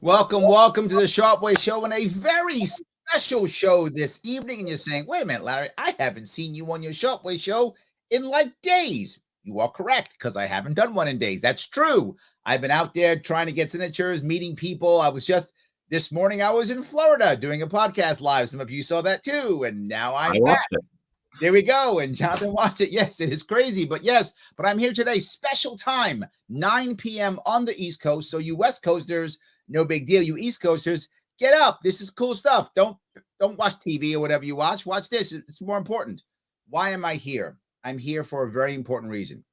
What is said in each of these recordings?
Welcome to the Sharp Way Show and a very special show this evening. And you're saying, wait a minute, Larry, I haven't seen you on your Sharp Way Show in like days. You are correct, because I haven't done one in days. That's true. I've been out there trying to get signatures, meeting people. This morning, I was in Florida doing a podcast live. Some of you saw that too. And now I I'm back. watched it. There we go. And Jonathan watched it. Yes, it is crazy. But I'm here today. Special time, 9 p.m. on the East Coast. So you West Coasters, no big deal. You East Coasters, get up. This is cool stuff. Don't watch TV or whatever you watch. Watch this. It's more important. Why am I here? I'm here for a very important reason.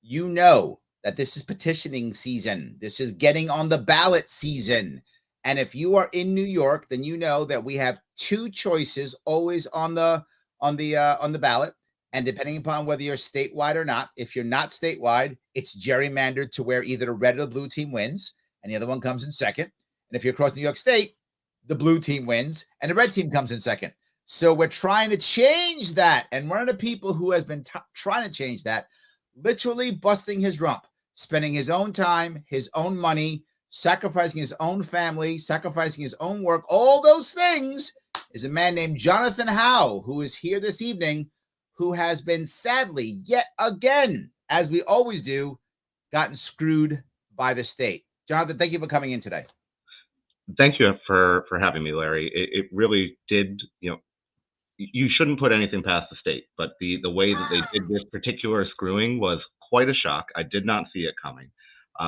You know that this is petitioning season. This is getting on the ballot season. And if you are in New York, then you know that we have two choices always on the ballot. And depending upon whether you're statewide or not, if you're not statewide, it's gerrymandered to where either the red or the blue team wins, and the other one comes in second. And if you're across New York State, the blue team wins, and the red team comes in second. So we're trying to change that. And one of the people who has been trying to change that, literally busting his rump, spending his own time, his own money, sacrificing his own family, sacrificing his own work, all those things, is a man named Jonathan Howe, who is here this evening, who has been sadly, yet again, as we always do, gotten screwed by the state. Jonathan, thank you for coming in today. Thank you for having me, Larry. It really did, you shouldn't put anything past the state, but the way that they did this particular screwing was quite a shock. I did not see it coming.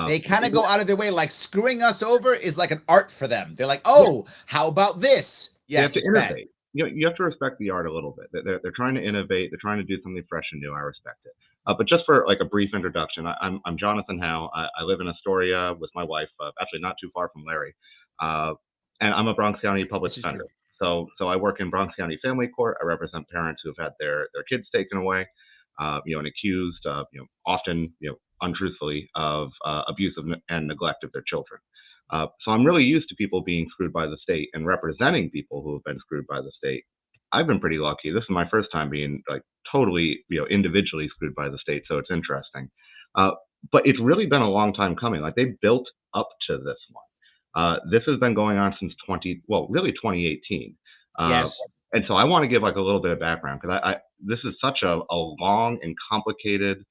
They kind of go out of their way, like screwing us over is like an art for them. They're like, oh, how about this? Yes, you have to innovate. You have to respect the art a little bit. They're trying to innovate. They're trying to do something fresh and new. I respect it. But just for like a brief introduction, I'm Jonathan Howe. I live in Astoria with my wife, actually not too far from Larry, and I'm a Bronx County public defender. So I work in Bronx County Family Court. I represent parents who have had their kids taken away, and accused, often, untruthfully, of abuse and neglect of their children. So I'm really used to people being screwed by the state and representing people who have been screwed by the state. I've been pretty lucky. This is my first time being like totally, individually screwed by the state. So it's interesting. But it's really been a long time coming. Like they built up to this one. This has been going on since 2018. Yes. And so I want to give like a little bit of background because this is such a long and complicated,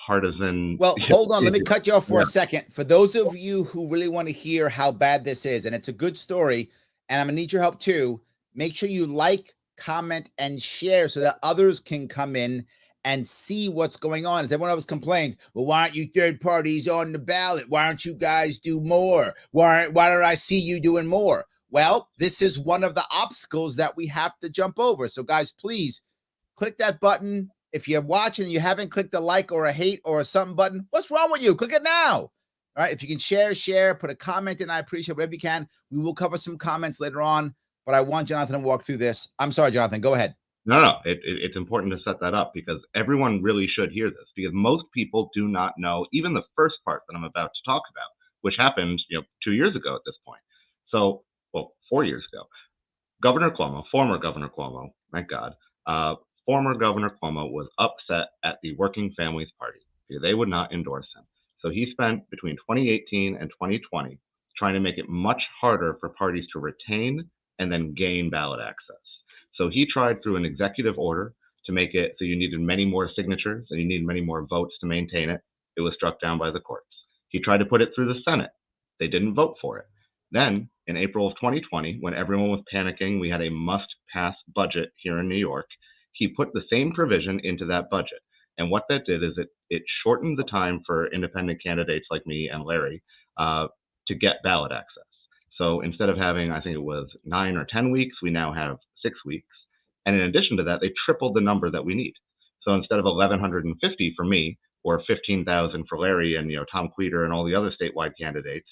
partisan. Well, hold on. Let me cut you off for a second. For those of you who really want to hear how bad this is, and it's a good story, and I'm going to need your help too, make sure you like, comment, and share so that others can come in and see what's going on. As everyone always complains, well, why aren't you third parties on the ballot? Why aren't you guys do more? Why don't I see you doing more? Well, this is one of the obstacles that we have to jump over. So guys, please click that button. If you're watching and you haven't clicked a like or a hate or a something button, what's wrong with you? Click it now. All right. If you can share, put a comment in. I appreciate whatever you can. We will cover some comments later on, but I want Jonathan to walk through this. I'm sorry, Jonathan, go ahead. No. It's important to set that up because everyone really should hear this because most people do not know even the first part that I'm about to talk about, which happened, 2 years ago at this point. So, 4 years ago, former Governor Cuomo, thank God, former Governor Cuomo was upset at the Working Families Party because they would not endorse him. So he spent between 2018 and 2020 trying to make it much harder for parties to retain and then gain ballot access. So he tried through an executive order to make it so you needed many more signatures and you needed many more votes to maintain it. It was struck down by the courts. He tried to put it through the Senate. They didn't vote for it. Then in April of 2020, when everyone was panicking, we had a must-pass budget here in New York. He put the same provision into that budget. And what that did is it shortened the time for independent candidates like me and Larry to get ballot access. So instead of having, I think it was 9 or 10 weeks, we now have 6 weeks. And in addition to that, they tripled the number that we need. So instead of 1,150 for me or 15,000 for Larry and Tom Queter and all the other statewide candidates,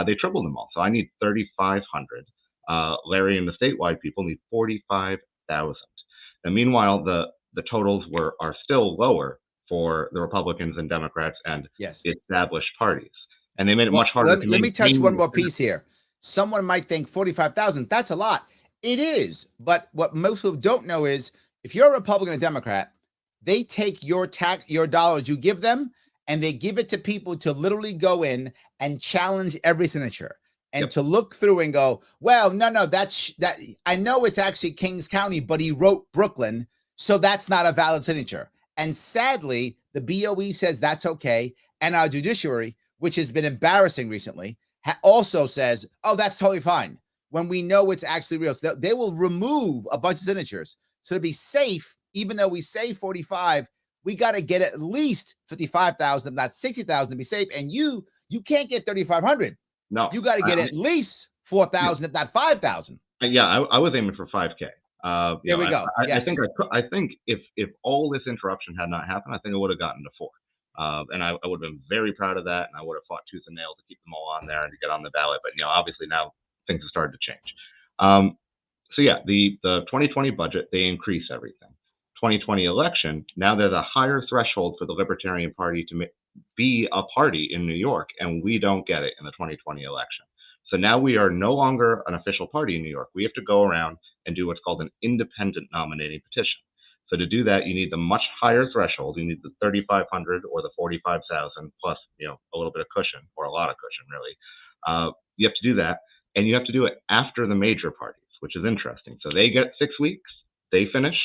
they tripled them all. So I need 3,500. Larry and the statewide people need 45,000. And meanwhile, the totals are still lower for the Republicans and Democrats and established parties. And they made it much harder. Let me touch one more piece here. Someone might think 45,000, that's a lot. It is. But what most people don't know is if you're a Republican and Democrat, they take your dollars you give them, and they give it to people to literally go in and challenge every signature. And Yep. to look through and go, well, no, that's that. I know it's actually Kings County, but he wrote Brooklyn, so that's not a valid signature. And sadly, the BOE says that's okay, and our judiciary, which has been embarrassing recently, also says, oh, that's totally fine. When we know it's actually real, so they will remove a bunch of signatures. So to be safe, even though we say 45, we got to get at least 55,000, if not 60,000, to be safe. And you can't get 3,500. No, You got to get at least 4,000, if not 5,000. yeah, I was aiming for 5K. There we go. I Yes. think I think if all this interruption had not happened, I think I would have gotten to 4. And I would have been very proud of that, and I would have fought tooth and nail to keep them all on there and to get on the ballot. But obviously now things have started to change. So yeah, the 2020 budget, they increase everything. 2020 election, now there's a higher threshold for the Libertarian Party to be a party in New York, and we don't get it in the 2020 election. So now we are no longer an official party in New York. We have to go around and do what's called an independent nominating petition. So to do that, you need the much higher threshold. You need the 3,500 or the 45,000 plus, a little bit of cushion, or a lot of cushion, really. You have to do that, and you have to do it after the major parties, which is interesting. So they get 6 weeks, they finish,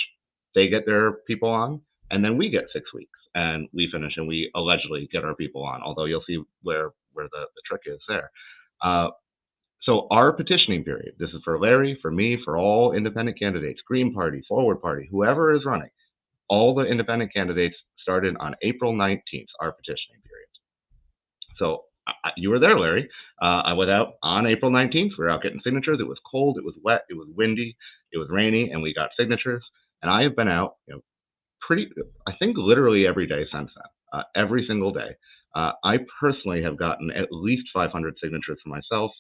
they get their people on, and then we get 6 weeks, and we finish, and we allegedly get our people on. Although you'll see where the trick is there. So our petitioning period, this is for Larry, for me, for all independent candidates, Green Party, Forward Party, whoever is running, all the independent candidates started on April 19th, our petitioning period. So you were there, Larry. I went out on April 19th. We were out getting signatures. It was cold, it was wet, it was windy, it was rainy, and we got signatures. And I have been out, I think literally every day since then, every single day. I personally have gotten at least 500 signatures for myself,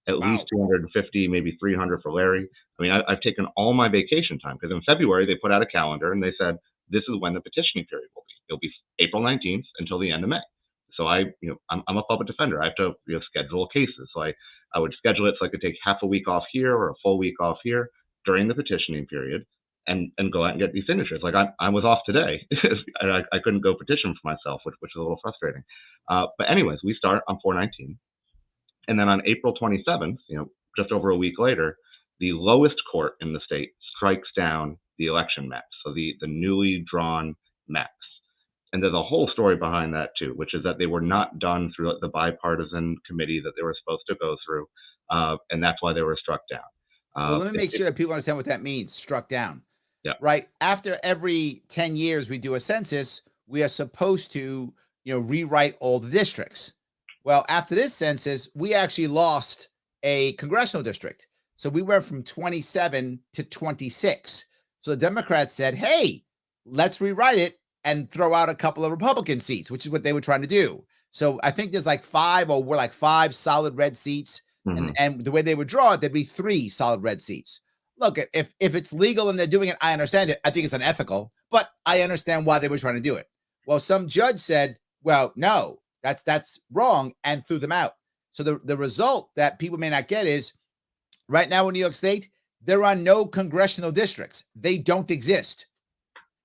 at least 250, maybe 300 for Larry. I mean, I've taken all my vacation time, because in February they put out a calendar and they said, this is when the petitioning period will be. It'll be April 19th until the end of May. So I'm a public defender. I have to schedule cases. So I would schedule it so I could take half a week off here or a full week off here during the petitioning period and go out and get these signatures. Like I was off today. I couldn't go petition for myself, which was a little frustrating. But anyways, we start on 4/19. And then on April 27th, just over a week later, the lowest court in the state strikes down the election maps, so the newly drawn maps. And there's a whole story behind that too, which is that they were not done through the bipartisan committee that they were supposed to go through, and that's why they were struck down. Well, let me make sure that people understand what that means, struck down. Yeah. Right? After every 10 years we do a census, we are supposed to, rewrite all the districts. Well, after this census, we actually lost a congressional district. So we went from 27 to 26. So the Democrats said, hey, let's rewrite it and throw out a couple of Republican seats, which is what they were trying to do. So I think there's like 5 solid red seats. Mm-hmm. And the way they would draw it, there'd be 3 solid red seats. Look, if it's legal and they're doing it, I understand it. I think it's unethical, but I understand why they were trying to do it. Well, some judge said, well, no, that's wrong, and threw them out. So the result that people may not get is right now in New York State, there are no congressional districts. They don't exist.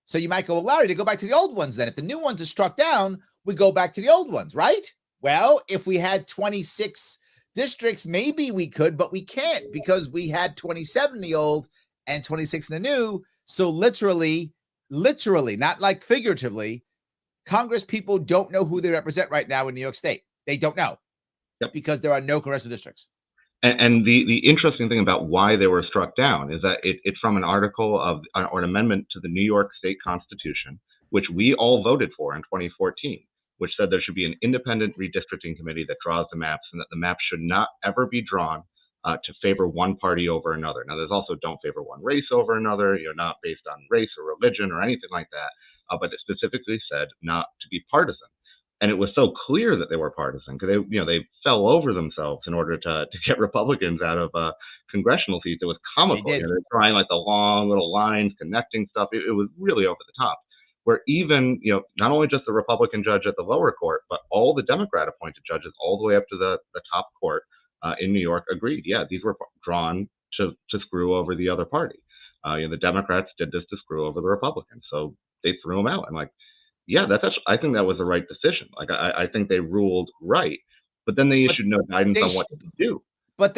So you might go, well, Larry, to go back to the old ones then. If the new ones are struck down, we go back to the old ones, right? Well, if we had 26 districts, maybe we could, but we can't because we had 27 in the old and 26 in the new. So literally, not like figuratively, Congress people don't know who they represent right now in New York State. They don't know. Yep. Because there are no congressional districts. And the interesting thing about why they were struck down is that it's from an article or an amendment to the New York State Constitution, which we all voted for in 2014, which said there should be an independent redistricting committee that draws the maps, and that the maps should not ever be drawn to favor one party over another. Now, there's also don't favor one race over another, not based on race or religion or anything like that. But it specifically said not to be partisan. And it was so clear that they were partisan because they fell over themselves in order to get Republicans out of congressional seats. It was comical. They're trying like the long little lines connecting stuff. It was really over the top. Where even not only just the Republican judge at the lower court, but all the Democrat appointed judges all the way up to the top court in New York agreed. Yeah, these were drawn to screw over the other party. The Democrats did this to screw over the Republicans, so they threw them out. And I think that was the right decision. Like I think they ruled right, but then they issued no guidance on what to do. But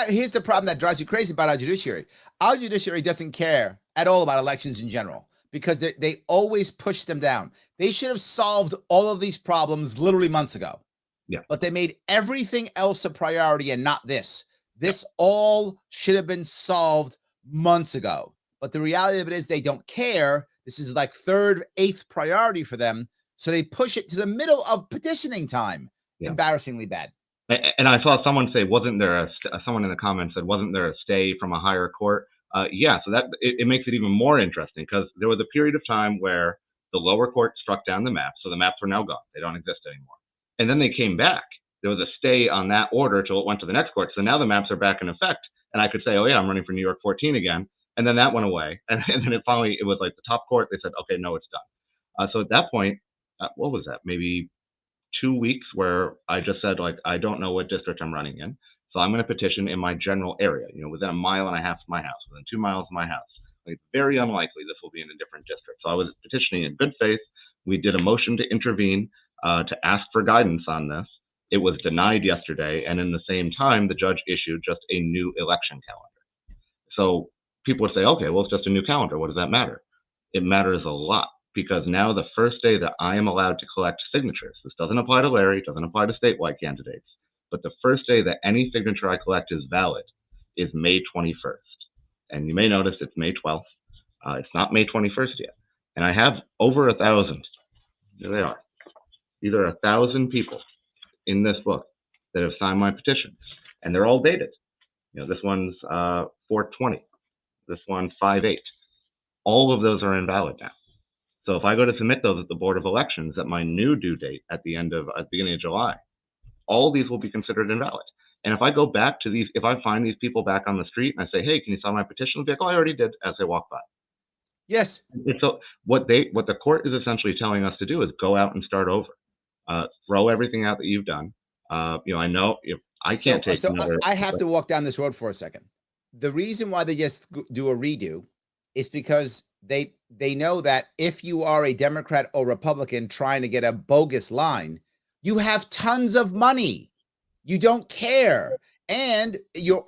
here's the problem that drives you crazy about our judiciary. Our judiciary doesn't care at all about elections in general because they always push them down. They should have solved all of these problems literally months ago. Yeah. But they made everything else a priority and not this. This all should have been solved months ago. But the reality of it is they don't care. This is like third, eighth priority for them. So they push it to the middle of petitioning time. Yeah. Embarrassingly bad. And I saw someone say, wasn't there someone in the comments said, wasn't there a stay from a higher court? Yeah, so that it makes it even more interesting because there was a period of time where the lower court struck down the maps. So the maps are now gone. They don't exist anymore. And then they came back. There was a stay on that order till it went to the next court. So now the maps are back in effect. And I could say, oh, yeah, I'm running for New York 14 again. And then that went away. And then it was like the top court. They said, okay, no, it's done. So at that point, what was that? Maybe 2 weeks where I just said, like, I don't know what district I'm running in. So I'm going to petition in my general area, within 1.5 miles of my house, within 2 miles of my house. Like, very unlikely this will be in a different district. So I was petitioning in good faith. We did a motion to intervene to ask for guidance on this. It was denied yesterday. And in the same time, the judge issued just a new election calendar. So people would say, okay, well, it's just a new calendar. What does that matter? It matters a lot. Because now the first day that I am allowed to collect signatures, this doesn't apply to Larry, doesn't apply to statewide candidates, but the first day that any signature I collect is valid is May 21st. And you may notice it's May 12th. It's not May 21st yet. And I have over 1,000. Here they are. These are 1,000 people in this book that have signed my petition. And they're all dated. This one's 4/20. This one's 5/8. All of those are invalid now. So if I go to submit those at the Board of Elections at my new due date at the beginning of July, all these will be considered invalid. And if I go back to these, if I find these people back on the street and I say, hey, can you sign my petition? They'll be like, oh, I already did, as they walk by. Yes. And so what the court is essentially telling us to do is go out and start over. Throw everything out that you've done. I know if I can't take another. I have to walk down this road for a second. The reason why they just do a redo is because they know that if you are a Democrat or Republican trying to get a bogus line, you have tons of money. You don't care. And you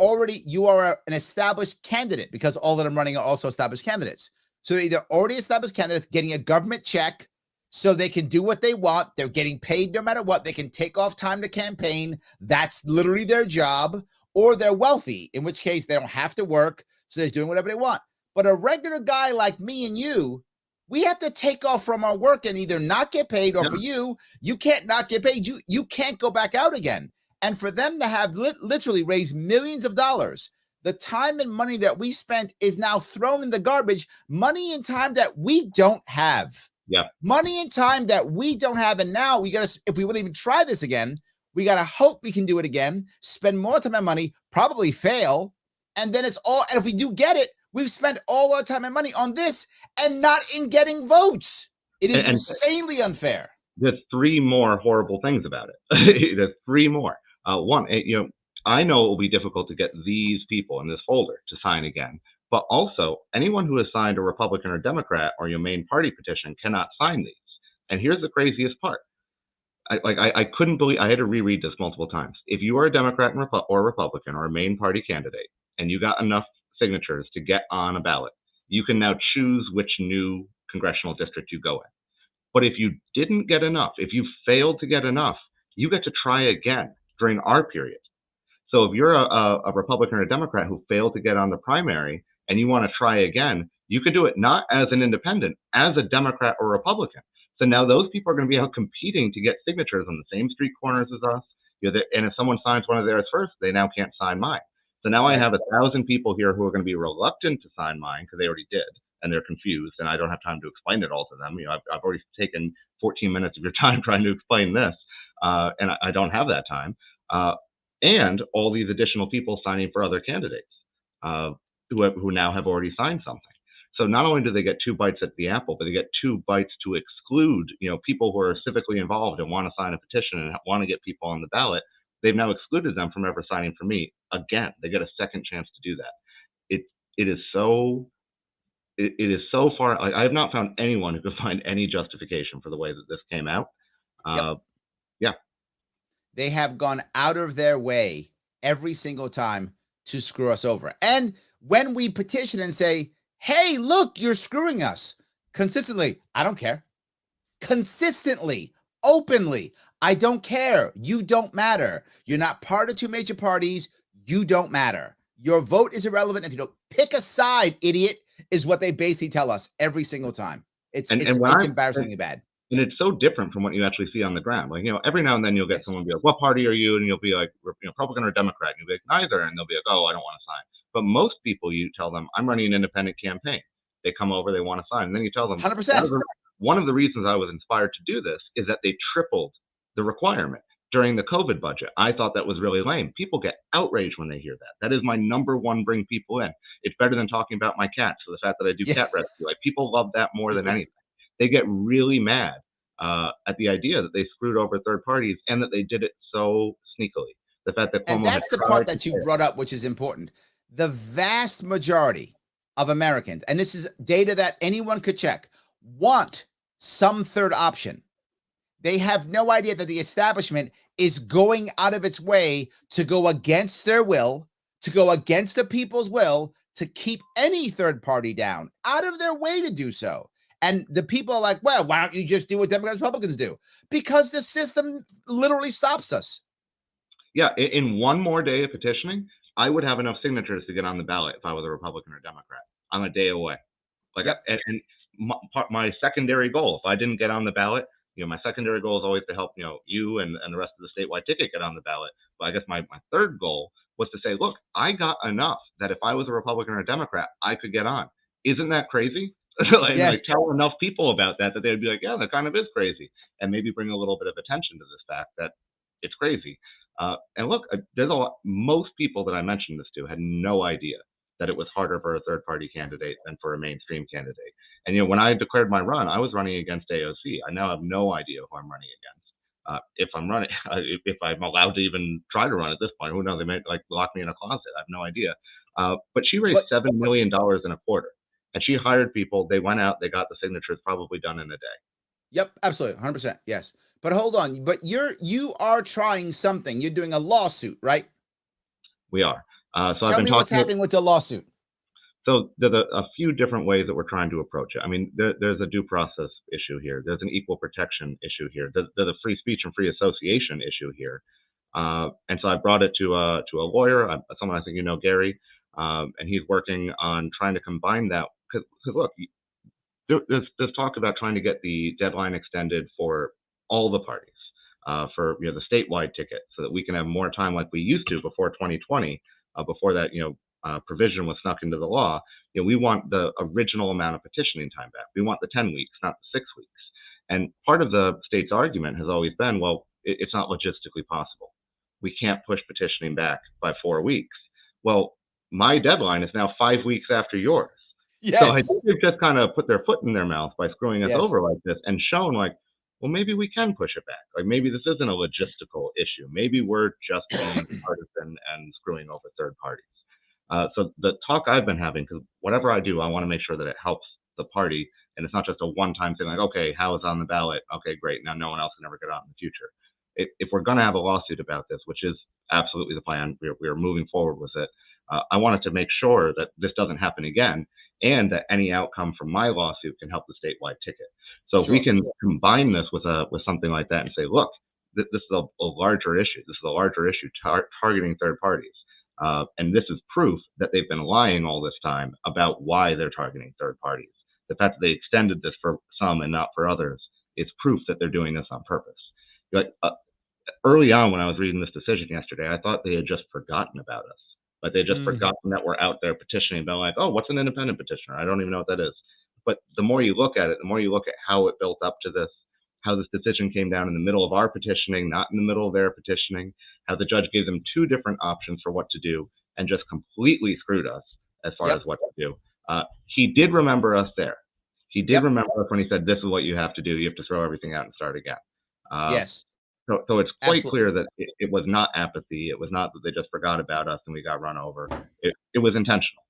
are an established candidate because all of them running are also established candidates. So they're either already established candidates getting a government check so they can do what they want. They're getting paid no matter what. They can take off time to campaign. That's literally their job. Or they're wealthy, in which case they don't have to work. So they're doing whatever they want. But a regular guy like me and you, we have to take off from our work and either not get paid, or for you can't not get paid. You can't go back out again. And for them to have literally raised millions of dollars, the time and money that we spent is now thrown in the garbage. Money and time that we don't have. Yeah. Money and time that we don't have. And now we got to, if we want to even try this again, we got to hope we can do it again, spend more time and money, probably fail. And then it's all, and if we do get it, we've spent all our time and money on this and not in getting votes. It is insanely unfair. There's 3 more horrible things about it. There's 3 more. One, I know it will be difficult to get these people in this folder to sign again, but also anyone who has signed a Republican or Democrat or your main party petition cannot sign these. And here's the craziest part. I couldn't believe, I had to reread this multiple times. If you are a Democrat or Republican or a main party candidate and you got enough signatures to get on a ballot, you can now choose which new congressional district you go in. But if you didn't get enough, if you failed to get enough, you get to try again during our period. So if you're a Republican or a Democrat who failed to get on the primary and you want to try again, you could do it not as an independent, as a Democrat or Republican. So now those people are going to be out competing to get signatures on the same street corners as us. And if someone signs one of theirs first, they now can't sign mine. So now I have 1,000 people here who are going to be reluctant to sign mine because they already did, and they're confused, and I don't have time to explain it all to them. I've already taken 14 minutes of your time trying to explain this, and I don't have that time. And all these additional people signing for other candidates who now have already signed something. So not only do they get 2 bites at the apple, but they get 2 bites to exclude, people who are civically involved and want to sign a petition and want to get people on the ballot. They've now excluded them from ever signing for me again. They get a second chance to do that. It is so far. I have not found anyone who could find any justification for the way that this came out. They have gone out of their way every single time to screw us over. And when we petition and say, hey, look, you're screwing us consistently, I don't care. Consistently, openly, I don't care. You don't matter. You're not part of two major parties. You don't matter. Your vote is irrelevant if you don't pick a side, idiot, is what they basically tell us every single time. It's embarrassingly bad. And it's so different from what you actually see on the ground. Like, every now and then you'll get someone be like, what party are you? And you'll be like, Republican or Democrat? And you'll be like, neither. And they'll be like, oh, I don't want to sign. But most people, you tell them, I'm running an independent campaign. They come over, they want to sign. And then you tell them, 100%. One of the reasons I was inspired to do this is that they tripled the requirement during the COVID budget. I thought that was really lame. People get outraged when they hear that. That is my number one bring people in. It's better than talking about my cats. So the fact that I do cat rescue, like, people love that more than anything. They get really mad at the idea that they screwed over third parties and that they did it so sneakily. The fact that Cuomo, and that's the part that you brought up, which is important. The vast majority of Americans, and this is data that anyone could check, want some third option. They have no idea that the establishment is going out of its way to go against their will, to go against the people's will, to keep any third party down, out of their way to do so. And the people are like, well, why don't you just do what Democrats and Republicans do? Because the system literally stops us. Yeah, in one more day of petitioning, I would have enough signatures to get on the ballot if I was a Republican or Democrat. I'm a day away. Like, and my secondary goal, if I didn't get on the ballot, my secondary goal is always to help, you and the rest of the statewide ticket get on the ballot. But I guess my third goal was to say, look, I got enough that if I was a Republican or a Democrat, I could get on. Isn't that crazy? Like, tell enough people about that they'd be like, yeah, that kind of is crazy. And maybe bring a little bit of attention to this fact that it's crazy. And look, there's most people that I mentioned this to had no idea that it was harder for a third party candidate than for a mainstream candidate. And, when I declared my run, I was running against AOC. I now have no idea who I'm running against. If I'm running, if I'm allowed to even try to run at this point, who knows? They might lock me in a closet. I have no idea. But she raised $7 million in a quarter, and she hired people. They went out, they got the signatures probably done in a day. Yep, absolutely, 100%. Yes, but hold on. But you are trying something. You're doing a lawsuit, right? We are. So Tell me what's happening with the lawsuit. So there's a few different ways that we're trying to approach it. I mean, there's a due process issue here. There's an equal protection issue here. There's a free speech and free association issue here. And so I brought it to a lawyer, someone I think Gary, and he's working on trying to combine that. Because look, there's talk about trying to get the deadline extended for all the parties, for the statewide ticket, so that we can have more time like we used to before 2020, before that provision was snuck into the law. We want the original amount of petitioning time back. We want the 10 weeks, not the 6 weeks. And part of the state's argument has always been, well, it's not logistically possible. We can't push petitioning back by 4 weeks. Well, my deadline is now 5 weeks after yours. Yes. So I think they've just kind of put their foot in their mouth by screwing us over like this and shown like, well, maybe we can push it back. Like, maybe this isn't a logistical issue. Maybe we're just being partisan and screwing over third parties. So the talk I've been having, because whatever I do, I want to make sure that it helps the party, and it's not just a one-time thing like, okay, Howe is on the ballot. Okay, great. Now no one else can ever get out in the future. If we're going to have a lawsuit about this, which is absolutely the plan, we are moving forward with it. I wanted to make sure that this doesn't happen again, and that any outcome from my lawsuit can help the statewide ticket. So if we can combine this with something like that and say, look, this is a larger issue. This is a larger issue targeting third parties. And this is proof that they've been lying all this time about why they're targeting third parties. The fact that they extended this for some and not for others is proof that they're doing this on purpose. Early on, when I was reading this decision yesterday, I thought they had just forgotten about us. Like, they just forgotten that we're out there petitioning, being like, oh, what's an independent petitioner? I don't even know what that is. But the more you look at it, the more you look at how it built up to this, how this decision came down in the middle of our petitioning, not in the middle of their petitioning, how the judge gave them two different options for what to do and just completely screwed us as far as what to do. He did remember us there. He did remember us when he said, this is what you have to do. You have to throw everything out and start again. Yes. So it's quite clear that it was not apathy. It was not that they just forgot about us and we got run over. It was intentional.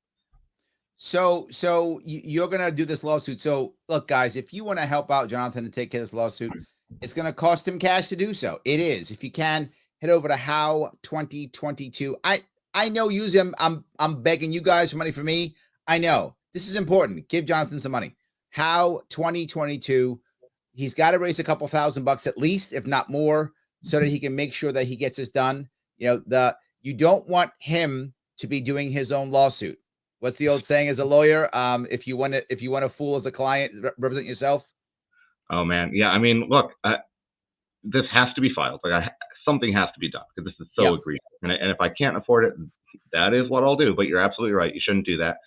So you're going to do this lawsuit. So look, guys, if you want to help out Jonathan to take care of this lawsuit, it's going to cost him cash to do so. It is. If you can, head over to How 2022. I know usually I'm begging you guys for money for me. I know this is important. Give Jonathan some money. How 2022. He's got to raise a couple $1,000 at least, if not more, so that he can make sure that he gets this done. You don't want him to be doing his own lawsuit. What's the old saying as a lawyer? If you want to fool as a client, represent yourself. Oh man, yeah. I mean, look, this has to be filed. Something has to be done because this is so egregious. And if I can't afford it, that is what I'll do. But you're absolutely right. You shouldn't do that.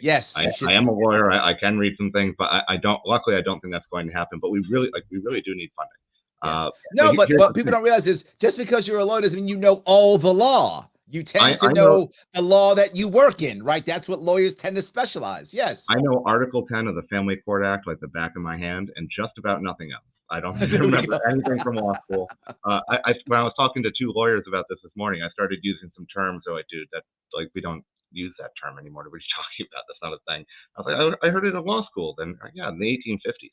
Yes, I am a lawyer. I can read some things, but I don't. Luckily, I don't think that's going to happen. But we really do need funding. Yes. No, but people don't realize is just because you're a lawyer doesn't mean you know all the law. You tend to know the law that you work in, right? That's what lawyers tend to specialize. Yes. I know Article 10 of the Family Court Act like the back of my hand, and just about nothing else. I don't remember anything from law school. When I was talking to two lawyers about this morning, I started using some terms. So dude, that we don't use that term anymore. What are you talking about? That's not a thing. I was like, I heard it in law school. Then in the 1850s.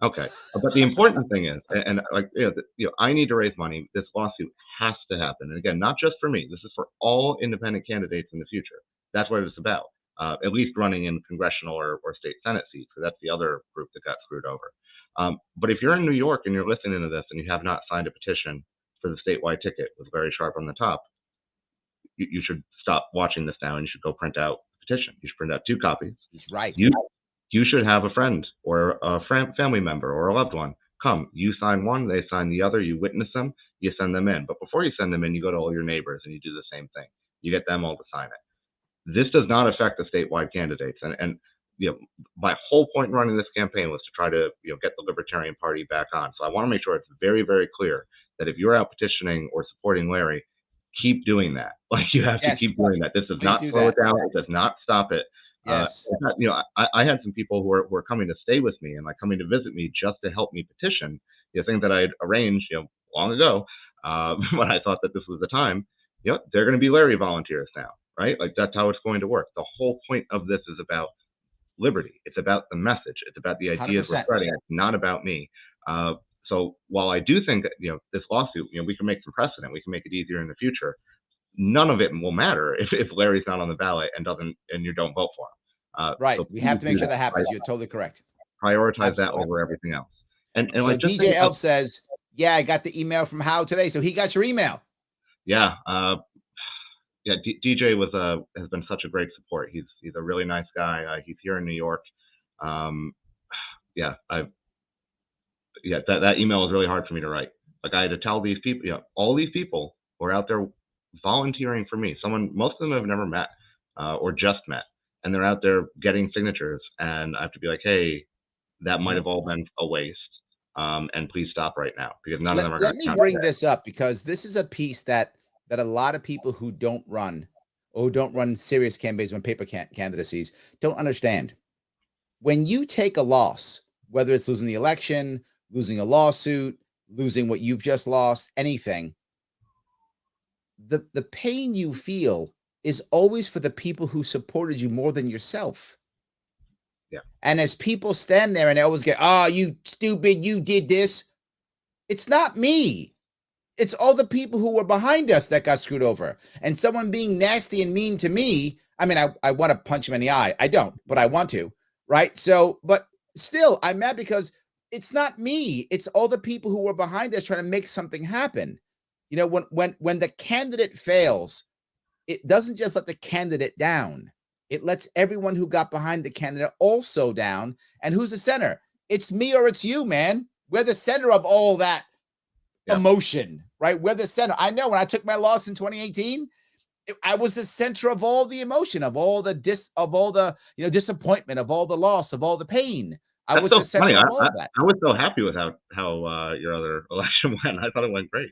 Okay, but the important thing is, and I need to raise money. This lawsuit has to happen, and again, not just for me. This is for all independent candidates in the future. That's what it's about. At least running in congressional or state Senate seats, because that's the other group that got screwed over. But if you're in New York and you're listening to this and you have not signed a petition for the statewide ticket with Larry Sharpe on the top, you should stop watching this now and you should go print out the petition. You should print out 2 copies. He's right. You should have a friend or a family member or a loved one come. You sign one, they sign the other, you witness them, you send them in. But before you send them in, you go to all your neighbors and you do the same thing. You get them all to sign it. This does not affect the statewide candidates. And my whole point in running this campaign was to try to get the Libertarian Party back on. So I want to make sure it's very, very clear that if you're out petitioning or supporting Larry, keep doing that. You have to keep doing that. This does not slow it down. It does not stop it. Yes. I had some people who were coming to stay with me and coming to visit me just to help me petition things that I had arranged long ago when I thought that this was the time. They're going to be Larry volunteers now, right? That's how it's going to work. The whole point of this is about liberty. It's about the message. It's about the ideas 100%. We're spreading. It's not about me. So while I do think that this lawsuit, we can make some precedent. We can make it easier in the future. None of it will matter if Larry's not on the ballot and you don't vote for him. Right. So we have to make sure that happens. You're totally correct. Prioritize that over everything else. And so DJ Elf says, yeah, I got the email from How today. So he got your email. Yeah. DJ has been such a great support. He's a really nice guy. He's here in New York. That email was really hard for me to write. I had to tell these people, all these people who are out there volunteering for me. Most of them have never met or just met. And they're out there getting signatures, and I have to be like, hey, that might have all been a waste. And please stop right now because none of them are going to. Let me bring this up because this is a piece that a lot of people who don't run or who don't run serious campaigns on paper candidacies don't understand. When you take a loss, whether it's losing the election, losing a lawsuit, losing what you've just lost, anything, the pain you feel is always for the people who supported you more than yourself. Yeah. And as people stand there and they always get, oh, you stupid, you did this. It's not me. It's all the people who were behind us that got screwed over. And someone being nasty and mean to me, I mean, I want to punch him in the eye. I don't, but I want to, right? So, but still, I'm mad because it's not me. It's all the people who were behind us trying to make something happen. When the candidate fails, it doesn't just let the candidate down. It lets everyone who got behind the candidate also down. And who's the center? It's me or it's you, man. We're the center of all that emotion, right? We're the center. I know when I took my loss in 2018, I was the center of all the emotion, of all the disappointment, of all the loss, of all the pain. I was so the center of all of that. I was so happy with how your other election went. I thought it went great.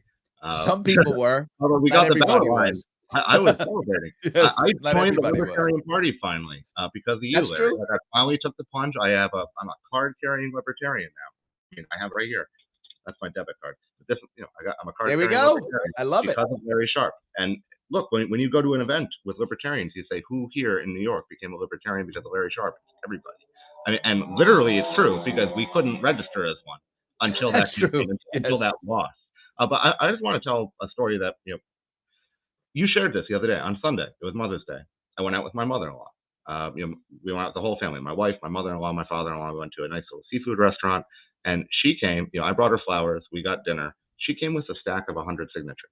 Some people were. Although we got the ballot line. I was celebrating. Yes, I joined the Libertarian Party finally because of you. That's true. I finally took the plunge. I'm a card-carrying Libertarian now. I mean, I have it right here. That's my debit card. But I'm a card-carrying Libertarian. I love it. Because of Larry Sharpe. And look, when you go to an event with Libertarians, you say, who here in New York became a Libertarian because of Larry Sharpe? Everybody. I mean, and literally it's true because we couldn't register as one until that true. until that loss. But I just want to tell a story that you shared this the other day on Sunday. It was Mother's Day. I went out with my mother-in-law. We went out with the whole family. My wife, my mother-in-law, my father-in-law. We went to a nice little seafood restaurant, and she came. I brought her flowers. We got dinner. She came with a stack of 100 signatures.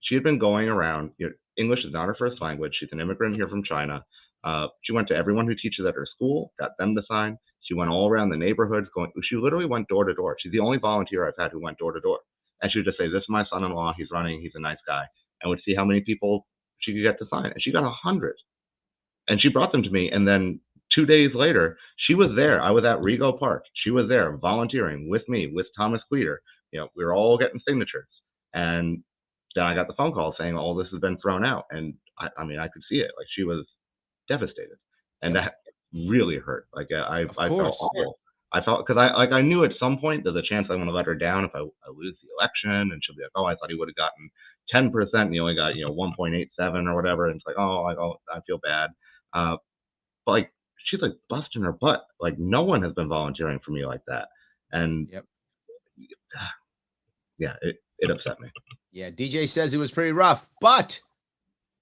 She had been going around. English is not her first language. She's an immigrant here from China. She went to everyone who teaches at her school, got them to sign. She went all around the neighborhoods. She literally went door to door. She's the only volunteer I've had who went door to door. And she would just say, "This is my son-in-law. He's running. He's a nice guy." And would see how many people she could get to sign. And she got 100. And she brought them to me. And then 2 days later, she was there. I was at Rego Park. She was there volunteering with me, with Thomas Cleater. We were all getting signatures. And then I got the phone call saying all this has been thrown out. And I mean, I could see it. Like, she was devastated. And that really hurt. Like, I felt awful. I felt, because I knew at some point there's a chance I'm going to let her down if I lose the election, and she'll be like, "Oh, I thought he would have gotten 10%, and he only got 1.87 or whatever." And it's like, "Oh, I feel bad." But like, she's like busting her butt. Like, no one has been volunteering for me like that, and yeah, it upset me. Yeah, DJ says it was pretty rough, but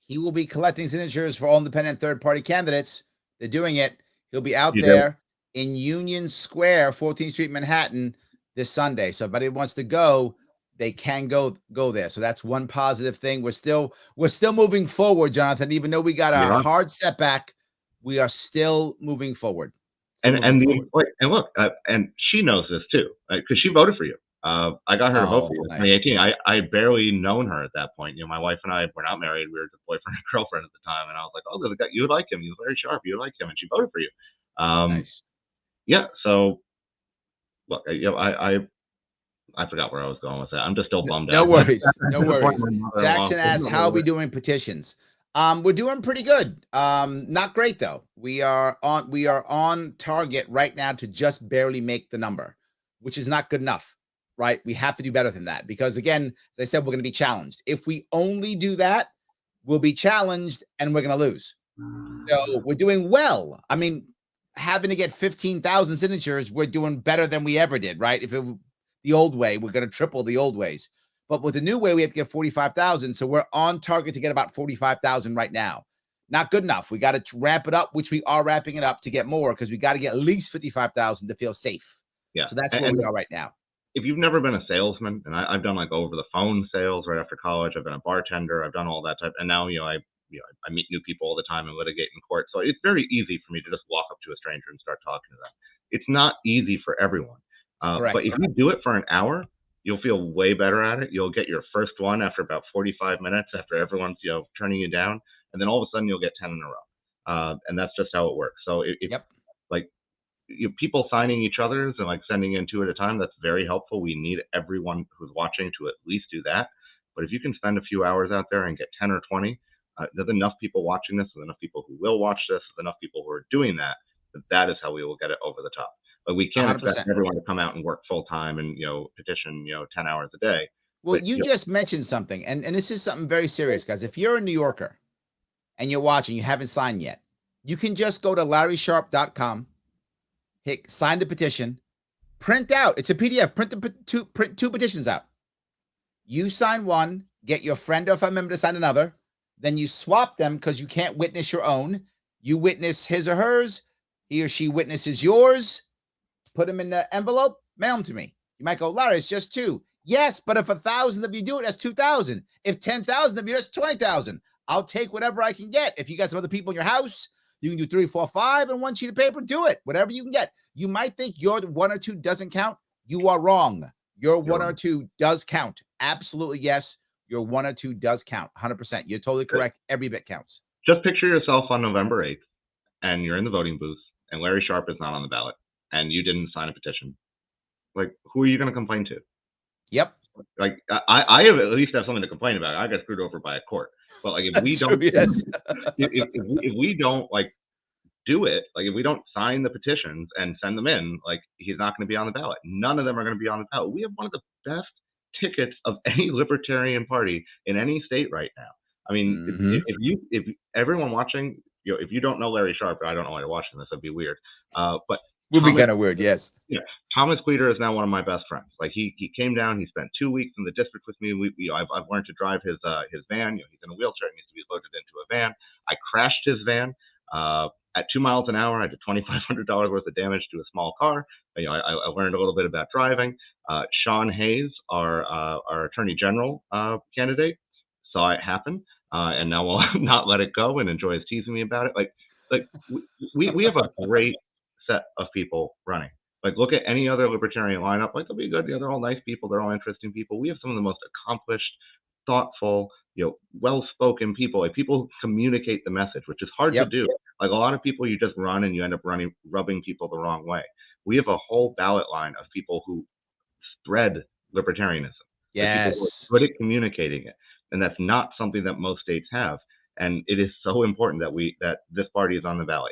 he will be collecting signatures for all independent third-party candidates. They're doing it. He'll be out there in Union Square, 14th Street, Manhattan, this Sunday. So if anybody wants to go, they can go there. So that's one positive thing. We're still moving forward, Jonathan. Even though we got a hard setback, we are still moving forward. And look, and she knows this too, because she voted for you. I got her to vote for you in 2018. I barely known her at that point. My wife and I were not married. We were just boyfriend and girlfriend at the time. And I was like, "Oh, there's a guy, you would like him. He was very sharp. You would like him." And she voted for you. Nice. Yeah. So look, I forgot where I was going with that. I'm just still bummed out. No worries. No worries. Jackson asks, "How are we doing petitions?" We're doing pretty good. Not great though. We are on target right now to just barely make the number, which is not good enough. Right? We have to do better than that, because again, as I said, we're going to be challenged. If we only do that, we'll be challenged and we're going to lose. So we're doing well. I mean, having to get 15,000 signatures, we're doing better than we ever did, right? If it the old way, we're going to triple the old ways. But with the new way, we have to get 45,000. So we're on target to get about 45,000 right now. Not good enough. We got to ramp it up, which we are ramping it up to get more, because we got to get at least 55,000 to feel safe. Yeah. So that's where we are right now. If you've never been a salesman, and I've done like over the phone sales right after college, I've been a bartender, I've done all that type, and now I meet new people all the time and litigate in court. So it's very easy for me to just walk up to a stranger and start talking to them. It's not easy for everyone. But if you do it for an hour, you'll feel way better at it. You'll get your first one after about 45 minutes, after everyone's turning you down, and then all of a sudden you'll get 10 in a row. And that's just how it works. So people signing each other's and like sending in 2 at a time, that's very helpful. We need everyone who's watching to at least do that. But if you can spend a few hours out there and get 10 or 20, there's enough people watching this, there's enough people who will watch this, there's enough people who are doing that, that is how we will get it over the top. But we can't 100%. Expect everyone to come out and work full time and petition 10 hours a day. Well, you just mentioned something, and this is something very serious, guys. If you're a New Yorker and you're watching, you haven't signed yet, you can just go to LarrySharpe.com, hit sign the petition, print out. It's a PDF. Print two petitions out. You sign one, get your friend or family member to sign another. Then you swap them, because you can't witness your own. You witness his or hers. He or she witnesses yours. Put them in the envelope. Mail them to me. You might go, "Larry, it's just 2. Yes, but if 1,000 of you do it, that's 2,000. If 10,000 of you, that's 20,000. I'll take whatever I can get. If you got some other people in your house, you can do 3, 4, 5 and 1 sheet of paper. Do it. Whatever you can get. You might think your 1 or 2 doesn't count. You are wrong. Your 1 or 2 does count. Absolutely, yes. Your 1 or 2 does count. 100%. You're totally correct. Every bit counts. Just picture yourself on November 8th, and you're in the voting booth, and Larry Sharpe is not on the ballot, and you didn't sign a petition. Like, who are you going to complain to? Yep. Like, I have at least have something to complain about. I got screwed over by a court. But like, if we don't, if we don't like do it, like if we don't sign the petitions and send them in, like, he's not going to be on the ballot. None of them are going to be on the ballot. We have one of the best tickets of any libertarian party in any state right now. I mean, if everyone watching, if you don't know Larry Sharpe, I don't know why you're watching this, that'd be weird. But Would be Thomas, kind of weird. Yes. yeah, Thomas Queter is now one of my best friends. Like he came down, he spent 2 weeks in the district with me. I've learned to drive his van. He's in a wheelchair, he needs to be loaded into a van. I crashed his van at 2 miles an hour. I did $2,500 worth of damage to a small car. I learned a little bit about driving. Sean Hayes, our attorney general candidate, saw it happen, and now will not let it go and enjoys teasing me about it. Like we have a great set of people running. Like, look at any other libertarian lineup. Like, they'll be good. They're all nice people. They're all interesting people. We have some of the most accomplished, thoughtful, well-spoken people. Like, people who communicate the message, which is hard to do. Like, a lot of people, you just run and you end up rubbing people the wrong way. We have a whole ballot line of people who spread libertarianism. Yes. Like, people who are good at communicating it, and that's not something that most states have. And it is so important that this party is on the ballot.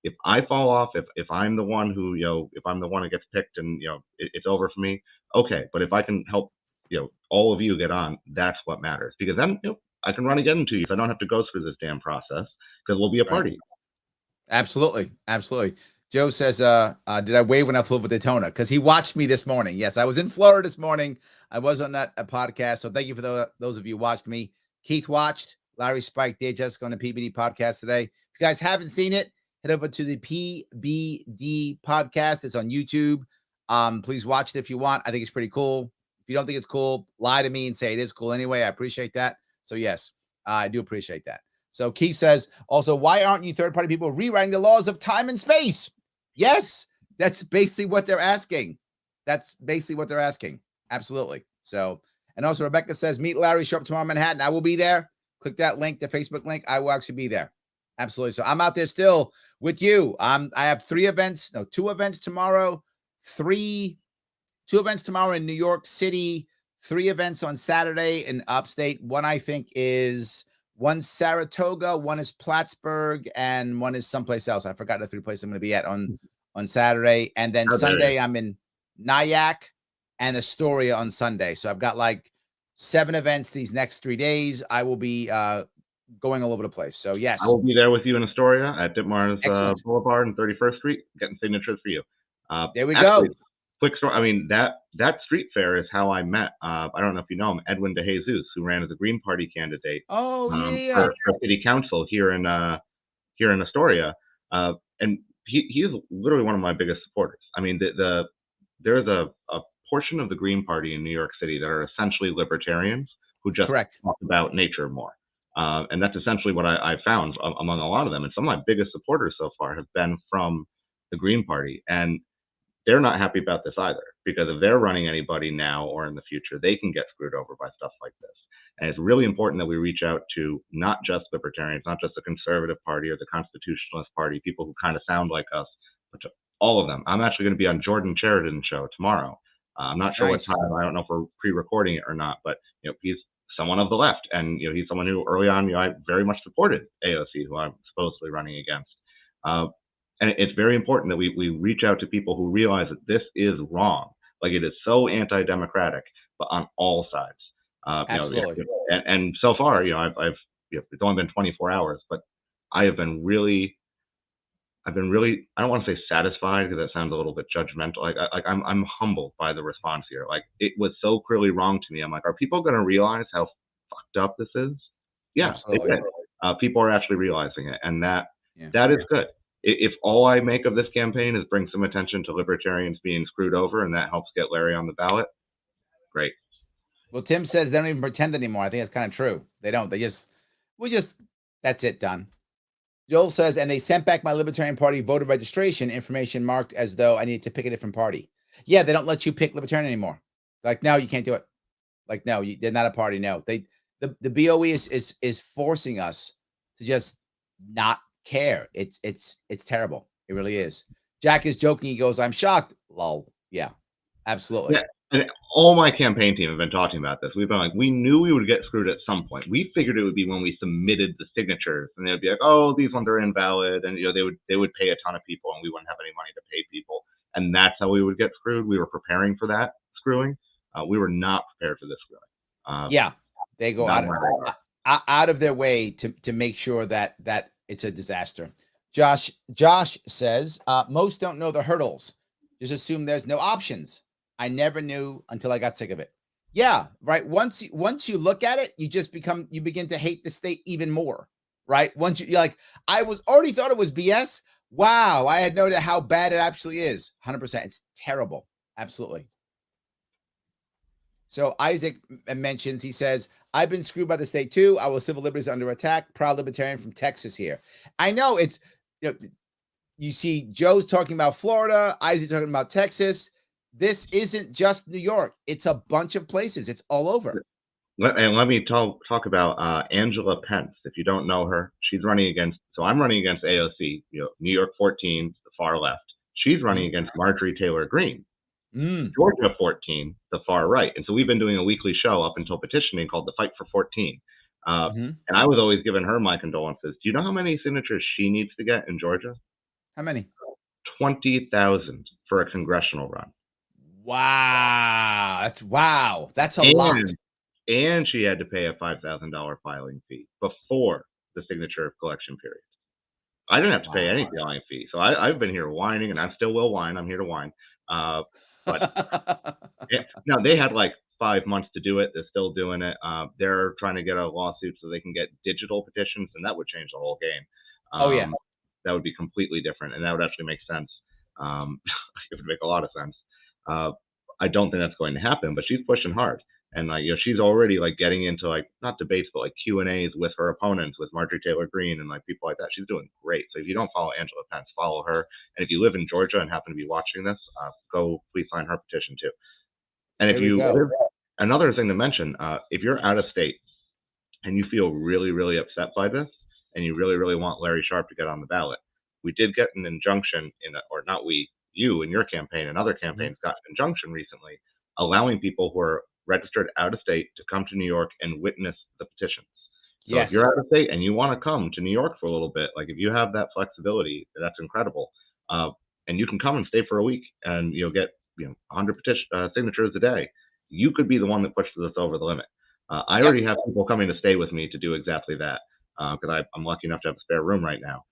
If I fall off, if I'm the one who, if I'm the one who gets picked and, it's over for me, okay. But if I can help, all of you get on, that's what matters. Because then, I can run again in 2 years. I don't have to go through this damn process because we'll be a party. Absolutely. Absolutely. Joe says, did I wave when I flew over Daytona? Because he watched me this morning. Yes, I was in Florida this morning. I was on that podcast. So thank you for those of you who watched me. Keith watched. Larry Spike, Dave Jessica on the PBD podcast today. If you guys haven't seen it, head over to the PBD podcast. It's on YouTube. Please watch it if you want. I think it's pretty cool. If you don't think it's cool, lie to me and say it is cool anyway. I appreciate that. So yes, I do appreciate that. So Keith says, also, why aren't you third-party people rewriting the laws of time and space? Yes, that's basically what they're asking. Absolutely. So, and also Rebecca says, meet Larry, show up tomorrow in Manhattan. I will be there. Click that link, the Facebook link. I will actually be there. Absolutely. So I'm out there still with you. I have 2 events tomorrow, 2 events tomorrow in New York City, 3 events on Saturday in upstate. One, I think, is one Saratoga, one is Plattsburgh, and one is someplace else. I forgot the 3 places I'm going to be at on Saturday. And then Sunday, I'm in Nyack and Astoria on Sunday. So I've got like 7 events these next 3 days. I will be going all over the place. So yes, I will be there with you in Astoria at Ditmars Boulevard and 31st Street, getting signatures for you. There we go. Quick story. I mean, that street fair is how I met. I don't know if you know him, Edwin DeJesus, who ran as a Green Party candidate. For city council here in Astoria, and he is literally one of my biggest supporters. I mean, there's a portion of the Green Party in New York City that are essentially libertarians who just talk about nature more. And that's essentially what I found among a lot of them. And some of my biggest supporters so far have been from the Green Party. And they're not happy about this either, because if they're running anybody now or in the future, they can get screwed over by stuff like this. And it's really important that we reach out to not just libertarians, not just the Conservative Party or the Constitutionalist Party, people who kind of sound like us, but to all of them. I'm actually going to be on Jordan Sheridan's show tomorrow. I'm not sure what time. I don't know if we're pre-recording it or not, but he's someone of the left, and he's someone who early on I very much supported AOC, who I'm supposedly running against. And it's very important that we reach out to people who realize that this is wrong. Like, it is so anti-democratic, but on all sides. Absolutely. And so far, I've it's only been 24 hours, but I've been really, I don't want to say satisfied, because that sounds a little bit judgmental. I'm humbled by the response here. Like, it was so clearly wrong to me. I'm like, are people going to realize how fucked up this is? Yeah, they did. People are actually realizing it, and that is good. If all I make of this campaign is bring some attention to libertarians being screwed over, and that helps get Larry on the ballot, great. Well, Tim says they don't even pretend anymore. I think that's kind of true. They don't. That's it, done. Joel says, and they sent back my Libertarian Party voter registration information marked as though I needed to pick a different party. Yeah, they don't let you pick Libertarian anymore. Like, no, you can't do it. Like, no, they're not a party. No, the BOE is forcing us to just not care. It's terrible. It really is. Jack is joking. He goes, I'm shocked. Lol. Yeah, absolutely. Yeah. And all my campaign team have been talking about this. We've been like, we knew we would get screwed at some point. We figured it would be when we submitted the signatures, and they'd be like, oh, these ones are invalid. And, they would pay a ton of people, and we wouldn't have any money to pay people. And that's how we would get screwed. We were preparing for that screwing. We were not prepared for this screwing. Yeah. They go out of their way to make sure that it's a disaster. Josh says, most don't know the hurdles. Just assume there's no options. I never knew until I got sick of it. Yeah, right. Once you look at it, you begin to hate the state even more, right? Once you're like, I was already thought it was BS. Wow, I had no idea how bad it actually is. 100%. It's terrible. Absolutely. So Isaac mentions, he says, I've been screwed by the state too. Our civil liberties are under attack. Proud libertarian from Texas here. I know it's, you see Joe's talking about Florida, Isaac's talking about Texas. This isn't just New York. It's a bunch of places. It's all over. And let me talk about Angela Pence. If you don't know her, she's running against, so I'm running against AOC, New York 14, the far left. She's running against Marjorie Taylor Greene. Georgia 14, the far right. And so we've been doing a weekly show up until petitioning called The Fight for 14. And I was always giving her my condolences. Do you know how many signatures she needs to get in Georgia? How many? 20,000 for a congressional run. Wow. That's a lot. And she had to pay a $5,000 filing fee before the signature collection period. I didn't have to pay any filing fee. So I've been here whining, and I still will whine. I'm here to whine. But no, they had like 5 months to do it. They're still doing it. They're trying to get a lawsuit so they can get digital petitions, and that would change the whole game. That would be completely different, and that would actually make sense. It would make a lot of sense. I don't think that's going to happen, but she's pushing hard. And she's already like getting into like not debates, but like Q&As with her opponents, with Marjorie Taylor Greene and like people like that. She's doing great. So if you don't follow Angela Pence, follow her. And if you live in Georgia and happen to be watching this, go please sign her petition too. And another thing to mention, if you're out of state and you feel really, really upset by this, and you really, really want Larry Sharpe to get on the ballot, we did get an injunction you in your campaign and other campaigns got an injunction recently allowing people who are registered out of state to come to New York and witness the petitions. So if you're out of state and you want to come to New York for a little bit, like if you have that flexibility, that's incredible. And you can come and stay for a week and you'll get 100 signatures a day. You could be the one that pushes us over the limit. I already have people coming to stay with me to do exactly that because I'm lucky enough to have a spare room right now.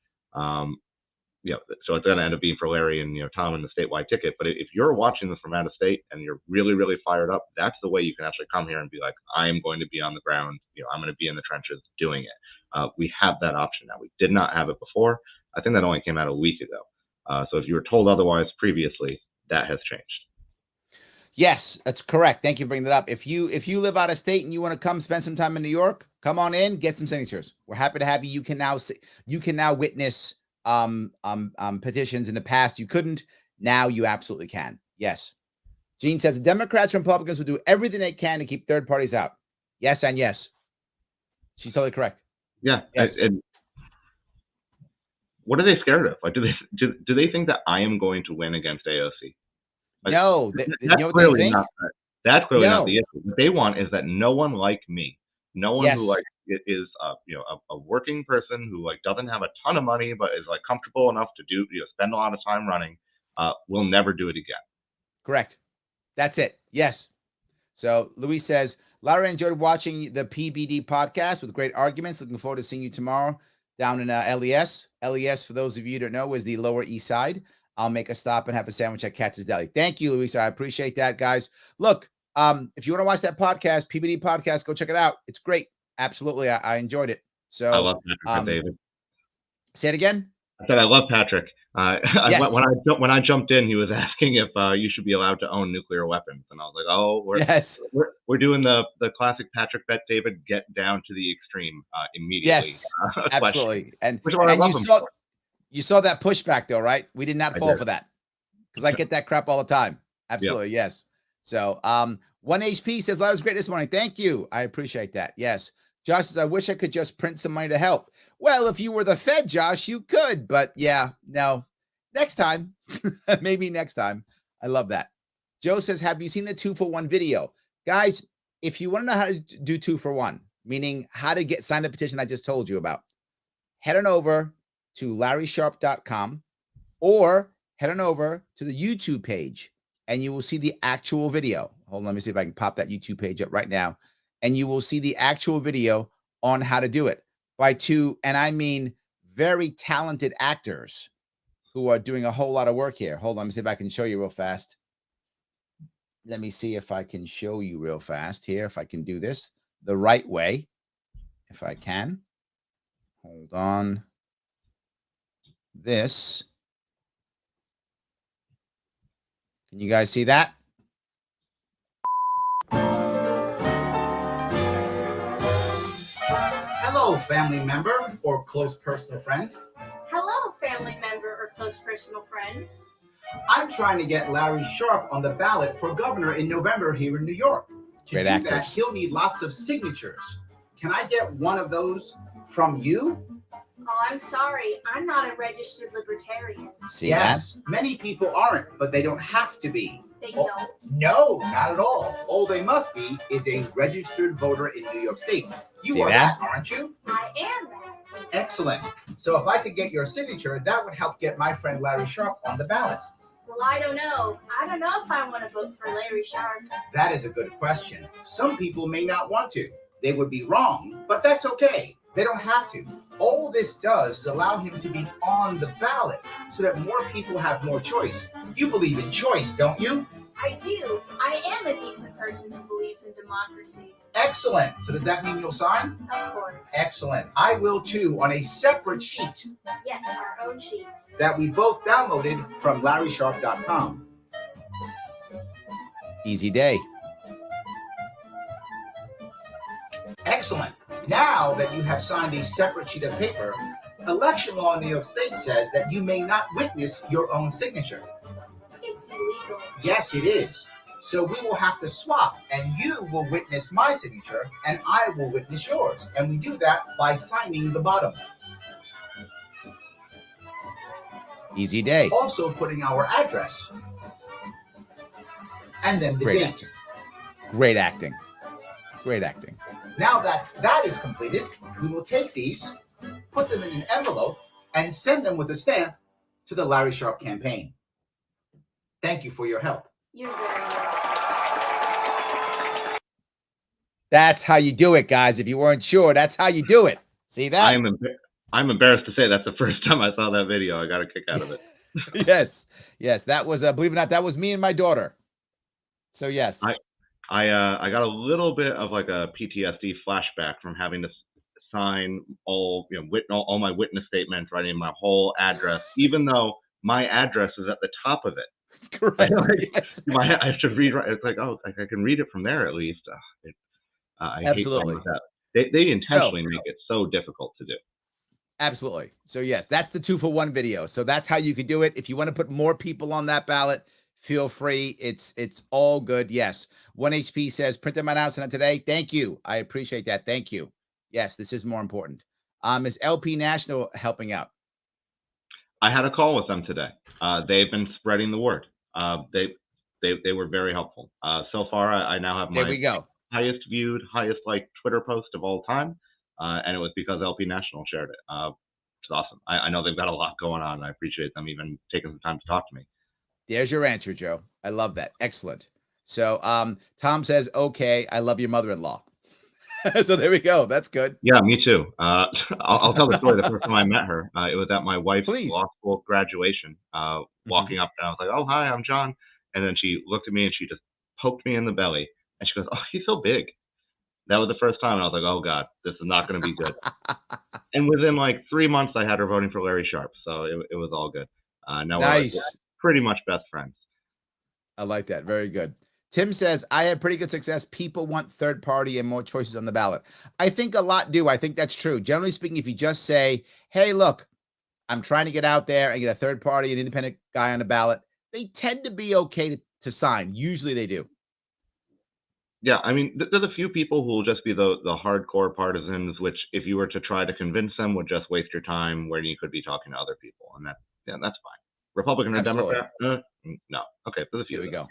So it's going to end up being for Larry and Tom and the statewide ticket. But if you're watching this from out of state and you're really, really fired up, that's the way you can actually come here and be like, I am going to be on the ground. I'm going to be in the trenches doing it. We have that option now. We did not have it before. I think that only came out a week ago. So if you were told otherwise previously, that has changed. Yes, that's correct. Thank you for bringing that up. If you live out of state and you want to come spend some time in New York, come on in, get some signatures. We're happy to have you. You can now witness petitions. In the past you couldn't. Now you absolutely can. Yes. Gene says the Democrats and Republicans will do everything they can to keep third parties out. Yes and yes. She's totally correct. Yeah. Yes. And what are they scared of? Like, do they think that I am going to win against AOC? Like, no, that's clearly not the issue. What they want is that no one like me, no one who like is a working person who like doesn't have a ton of money but is like comfortable enough to do spend a lot of time running, will never do it again. Correct. That's it. Yes. So Luis says, Larry enjoyed watching the PBD podcast with great arguments. Looking forward to seeing you tomorrow down in LES. LES, for those of you who don't know, is the Lower East Side. I'll make a stop and have a sandwich at Katz's Deli. Thank you, Luis. I appreciate that, guys. Look, if you want to watch that podcast, PBD podcast, go check it out. It's great. Absolutely. I enjoyed it. So I love Patrick David. Say it again. I said I love Patrick. Yes. When I jumped in, he was asking if you should be allowed to own nuclear weapons, and I was like, "Oh, we're doing the classic Patrick Bet David get down to the extreme immediately." Yes, absolutely. And you saw that pushback though, right? We did not fall for that because I get that crap all the time. Absolutely, yes. So 1 HP says Larry was great this morning. Thank you. I appreciate that. Yes. Josh says, I wish I could just print some money to help. Well, if you were the Fed, Josh, you could, but no. Next time, maybe next time. I love that. Joe says, have you seen the 2-for-1 video? Guys, if you want to know how to do 2-for-1, meaning how to get signed a petition I just told you about, head on over to LarrySharpe.com or head on over to the YouTube page and you will see the actual video. Hold on, let me see if I can pop that YouTube page up right now. And you will see the actual video on how to do it. And I mean very talented actors who are doing a whole lot of work here. Hold on, let me see if I can show you real fast. Let me see if I can show you real fast here, if I can do this the right way, if I can. Hold on. This. Can you guys see that? Hello, family member or close personal friend. Hello, family member or close personal friend. I'm trying to get Larry Sharpe on the ballot for governor in November here in New York. To Great do actors. that, he'll need lots of signatures. Can I get one of those from you? Oh, I'm sorry. I'm not a registered libertarian. See Yes, many people aren't, but they don't have to be. They Oh. don't. No, not at all. All they must be is a registered voter in New York State. You See are that? that, aren't you? I am that. Excellent. So if I could get your signature, that would help get my friend Larry Sharpe on the ballot. Well, I don't know. I don't know if I want to vote for Larry Sharpe. That is a good question. Some people may not want to. They would be wrong, but that's okay. They don't have to. All this does is allow him to be on the ballot so that more people have more choice. You believe in choice, don't you? I do. I am a decent person who believes in democracy. Excellent. So does that mean you'll sign? Of course. Excellent. I will too, on a separate sheet Yes, our own sheets. that we both downloaded from LarrySharpe.com. Easy day. Excellent. Now that you have signed a separate sheet of paper, election law in New York State says that you may not witness your own signature. It's illegal. Yes, it is. So we will have to swap, and you will witness my signature, and I will witness yours. And we do that by signing the bottom. Easy day. Also putting our address. And then the Great date. acting. Great acting. Great acting. Now that that is completed, we will take these, put them in an envelope, and send them with a stamp to the Larry Sharpe campaign. Thank you for your help. You're very welcome. That's how you do it, guys. If you weren't sure, that's how you do it. See that? I'm embarrassed to say that's the first time I saw that video. I got a kick out of it. Yes. Yes. That was, believe it or not, that was me and my daughter. So, yes. I got a little bit of like a PTSD flashback from having to sign all all my witness statements, writing my whole address, even though my address is at the top of it. Correct. Like, Yes. I have to read. It's like, oh, I can read it from there at least. I Absolutely. hate that. They intentionally make it so difficult to do. Absolutely. So, yes, that's the 2-for-1 video. So that's how you could do it. If you want to put more people on that ballot, feel free. It's all good. Yes. 1HP says, print them announcement today. Thank you. I appreciate that. Thank you. Yes, this is more important. Is LP National helping out? I had a call with them today. They've been spreading the word. They were very helpful. So far, I now have There my we go. highest viewed, highest liked Twitter post of all time, and it was because LP National shared it. It's awesome. I know they've got a lot going on, and I appreciate them even taking the time to talk to me. There's your answer, Joe. I love that. Excellent. So Tom says, okay, I love your mother-in-law. So there we go. That's good. Yeah, me too. I'll tell the story. The first time I met her, it was at my wife's Please. law school graduation. Walking up, and I was like, "Oh, hi, I'm John." And then she looked at me and she just poked me in the belly, and she goes, "Oh, he's so big." That was the first time, and I was like, "Oh God, this is not going to be good." And within like 3 months, I had her voting for Larry Sharpe, so it was all good. Now Nice. we're pretty much best friends. I like that. Very good. Tim says, I had pretty good success. People want third party and more choices on the ballot. I think a lot do. I think that's true. Generally speaking, if you just say, hey, look, I'm trying to get out there and get a third party, an independent guy on the ballot, they tend to be okay to sign. Usually they do. Yeah, I mean, there's a few people who will just be the hardcore partisans, which if you were to try to convince them would just waste your time when you could be talking to other people. And that's fine. Republican or Absolutely. Democrat? No. Okay, there's a few. Here we of them. go.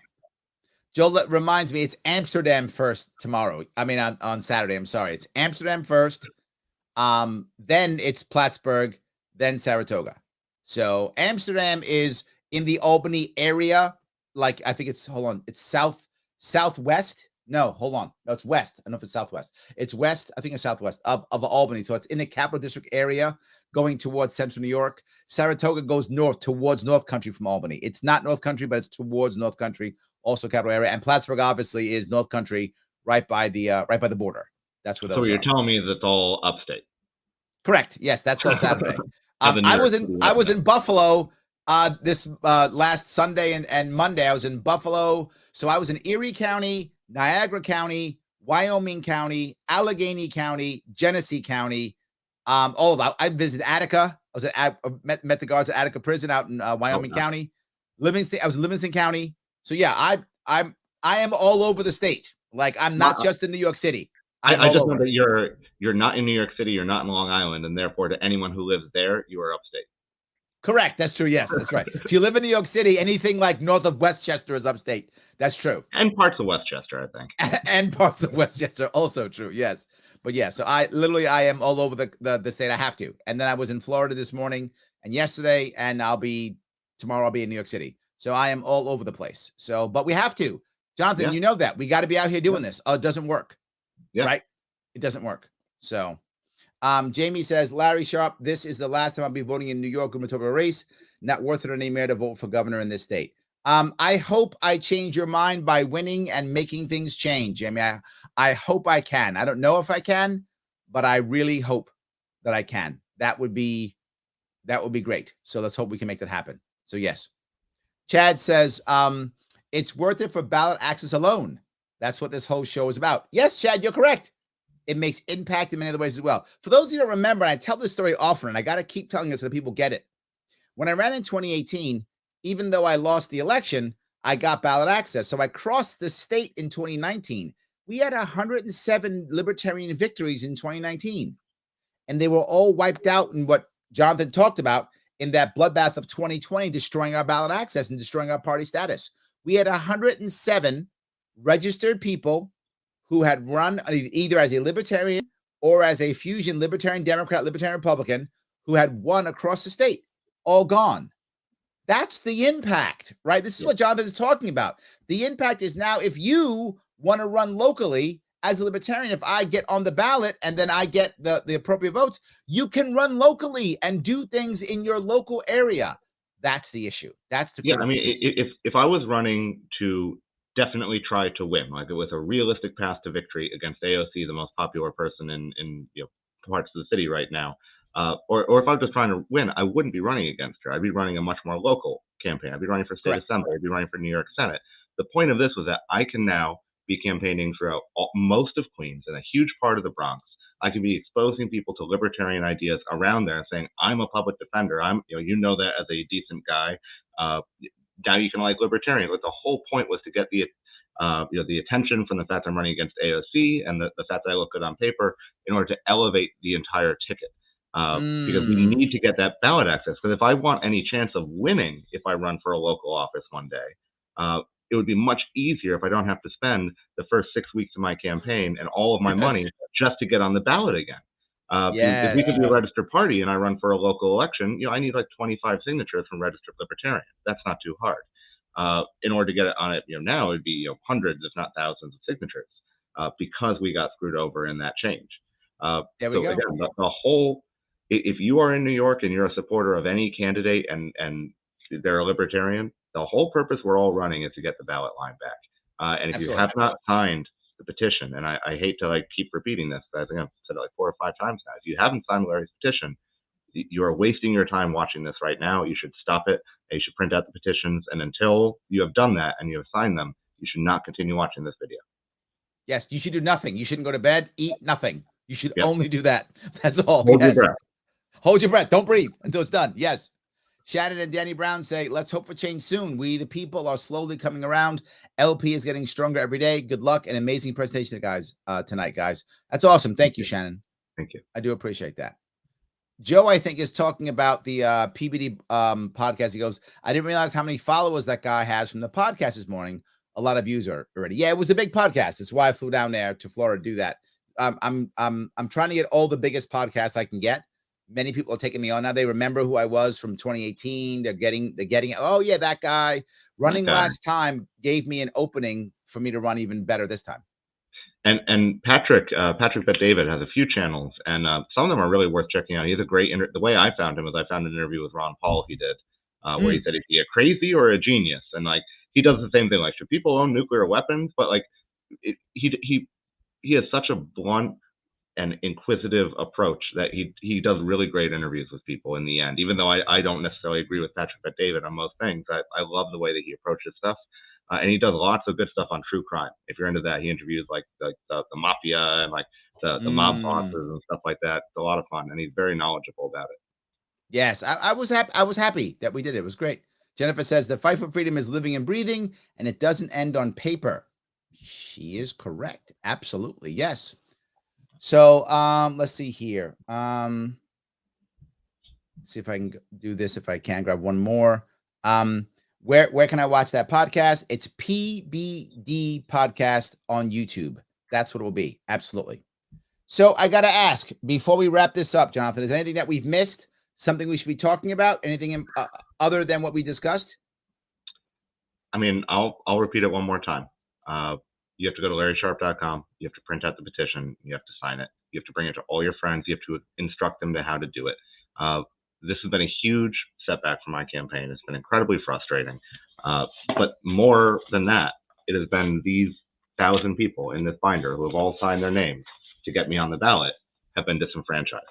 Joel reminds me it's Amsterdam first tomorrow. I mean, on Saturday. I'm sorry. It's Amsterdam first. Then it's Plattsburgh, then Saratoga. So Amsterdam is in the Albany area. Like, I think it's, hold on, it's southwest No, hold on. No, it's west. I don't know if it's southwest. It's west. I think it's southwest of Albany. So it's in the Capital District area going towards central New York. Saratoga goes north towards North Country from Albany. It's not North Country, but it's towards North Country, also capital area. And Plattsburgh obviously is North Country, right by the border. That's where those So you're are. telling me that's all upstate? Correct. Yes, that's all Saturday. Of the New I York was City in Buffalo this last Sunday and Monday. I was in Buffalo. So I was in Erie County, Niagara County, Wyoming County, Allegheny County, Genesee County, all of that. I visited Attica. I met the guards at Attica Prison out in Wyoming County. Livingston. I was in Livingston County. So yeah, I am all over the state. Like I'm not just in New York City. I just know that you're not in New York City, you're not in Long Island, and therefore to anyone who lives there, you are upstate. Correct. That's true. Yes, that's right. If you live in New York City, anything like north of Westchester is upstate. That's true. And parts of Westchester, I think. And parts of Westchester also true. Yes. But yeah, so I am all over the state. I have to. And then I was in Florida this morning and yesterday, and tomorrow I'll be in New York City. So I am all over the place. So, but we have to. Jonathan, you know that. We got to be out here doing this. Oh, it doesn't work. Yeah. Right? It doesn't work. So Jamie says, Larry Sharp, this is the last time I'll be voting in New York gubernatorial race. Not worth it anymore to vote for governor in this state. I hope I change your mind by winning and making things change. Jamie, I hope I can. I don't know if I can, but I really hope that I can. That would be great. So let's hope we can make that happen. So yes. Chad says, it's worth it for ballot access alone. That's what this whole show is about. Yes, Chad, you're correct. It makes impact in many other ways as well. For those of you who don't remember, and I tell this story often, and I got to keep telling it so that people get it. When I ran in 2018, even though I lost the election, I got ballot access. So I crossed the state in 2019. We had 107 libertarian victories in 2019. And they were all wiped out in what Jonathan talked about in that bloodbath of 2020, destroying our ballot access and destroying our party status. We had 107 registered people who had run either as a libertarian or as a fusion libertarian Democrat, libertarian Republican, who had won across the state, all gone. That's the impact, right? This is what Jonathan is talking about. The impact is now if you want to run locally as a libertarian, if I get on the ballot and then I get the appropriate votes, you can run locally and do things in your local area. That's the issue. That's the I mean, if I was running to definitely try to win, like with a realistic path to victory against AOC, the most popular person in parts of the city right now, or if I was just trying to win, I wouldn't be running against her. I'd be running a much more local campaign. I'd be running for state assembly. I'd be running for New York Senate. The point of this was that I can now be campaigning throughout most of Queens and a huge part of the Bronx. I can be exposing people to libertarian ideas around there and saying, I'm a public defender. You know that as a decent guy. Now you can like libertarians. Like the whole point was to get the attention from the fact I'm running against AOC and the fact that I look good on paper in order to elevate the entire ticket. Because we need to get that ballot access. Because if I want any chance of winning, if I run for a local office one day, it would be much easier if I don't have to spend the first 6 weeks of my campaign and all of my money just to get on the ballot again. If we could be a registered party and I run for a local election, I need like 25 signatures from registered libertarians. That's not too hard. In order to get it on it, now it'd be hundreds, if not thousands of signatures, because we got screwed over in that change. There we go. Again, the whole, if you are in New York and you're a supporter of any candidate and they're a libertarian, the whole purpose we're all running is to get the ballot line back. And if you have not signed the petition, and I hate to keep repeating this, but I think I've said it 4 or 5 times now. If you haven't signed Larry's petition, you are wasting your time watching this right now. You should stop it. And you should print out the petitions. And until you have done that and you have signed them, you should not continue watching this video. Yes, you should do nothing. You shouldn't go to bed, eat nothing. You should only do that. That's all. Hold your breath. Hold your breath. Don't breathe until it's done. Yes. Shannon and Danny Brown say, let's hope for change soon. We, the people, are slowly coming around. LP is getting stronger every day. Good luck and amazing presentation, guys, tonight, guys. That's awesome. Thank you, Shannon. Thank you. I do appreciate that. Joe, I think, is talking about the PBD podcast. He goes, I didn't realize how many followers that guy has from the podcast this morning. A lot of views are already. Yeah, it was a big podcast. That's why I flew down there to Florida to do that. I'm trying to get all the biggest podcasts I can get. Many people are taking me on now. They remember who I was from 2018. They're getting. Oh yeah, that guy running last time gave me an opening for me to run even better this time. And Patrick Bet David has a few channels, and some of them are really worth checking out. He has a great the way I found him is I found an interview with Ron Paul he did, where he said, is he a crazy or a genius? And like he does the same thing. Like, should people own nuclear weapons? But like he has such a blunt and inquisitive approach that he does really great interviews with people in the end. Even though I don't necessarily agree with Patrick Bet David on most things, I love the way that he approaches stuff. And he does lots of good stuff on true crime. If you're into that, he interviews like the mafia and like the mob bosses and stuff like that. It's a lot of fun, and he's very knowledgeable about it. Yes, I was happy. I was happy that we did it. It was great. Jennifer says the fight for freedom is living and breathing, and it doesn't end on paper. She is correct. Absolutely, yes. So let's see here. See if I can do this. If I can grab one more. Where can I watch that podcast? It's PBD Podcast on YouTube. That's what it will be. Absolutely. So I got to ask before we wrap this up, Jonathan, is there anything that we've missed? Something we should be talking about? Anything other than what we discussed? I mean, I'll repeat it one more time. You have to go to LarrySharpe.com. You have to print out the petition. You have to sign it. You have to bring it to all your friends. You have to instruct them to how to do it. This has been a huge setback for my campaign. It's been incredibly frustrating. But more than that, it has been these 1,000 people in this binder who have all signed their names to get me on the ballot have been disenfranchised.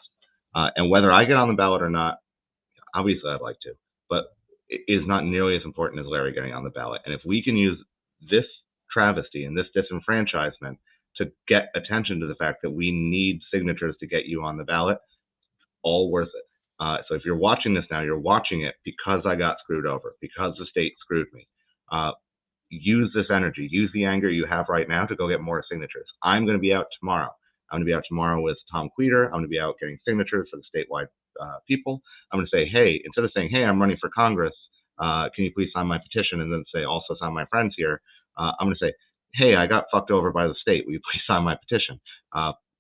And whether I get on the ballot or not, obviously I'd like to, but it is not nearly as important as Larry getting on the ballot. And if we can use this travesty and this disenfranchisement to get attention to the fact that we need signatures to get you on the ballot, all worth it. So if you're watching this now, you're watching it because I got screwed over, because the state screwed me. Use this energy, use the anger you have right now to go get more signatures. I'm going to be out tomorrow. I'm going to be out tomorrow with Tom Queter. I'm going to be out getting signatures for the statewide people. I'm going to say, hey, instead of saying, hey, I'm running for Congress, can you please sign my petition? And then say, also sign my friends here. I'm going to say, hey, I got fucked over by the state. Will you please sign my petition?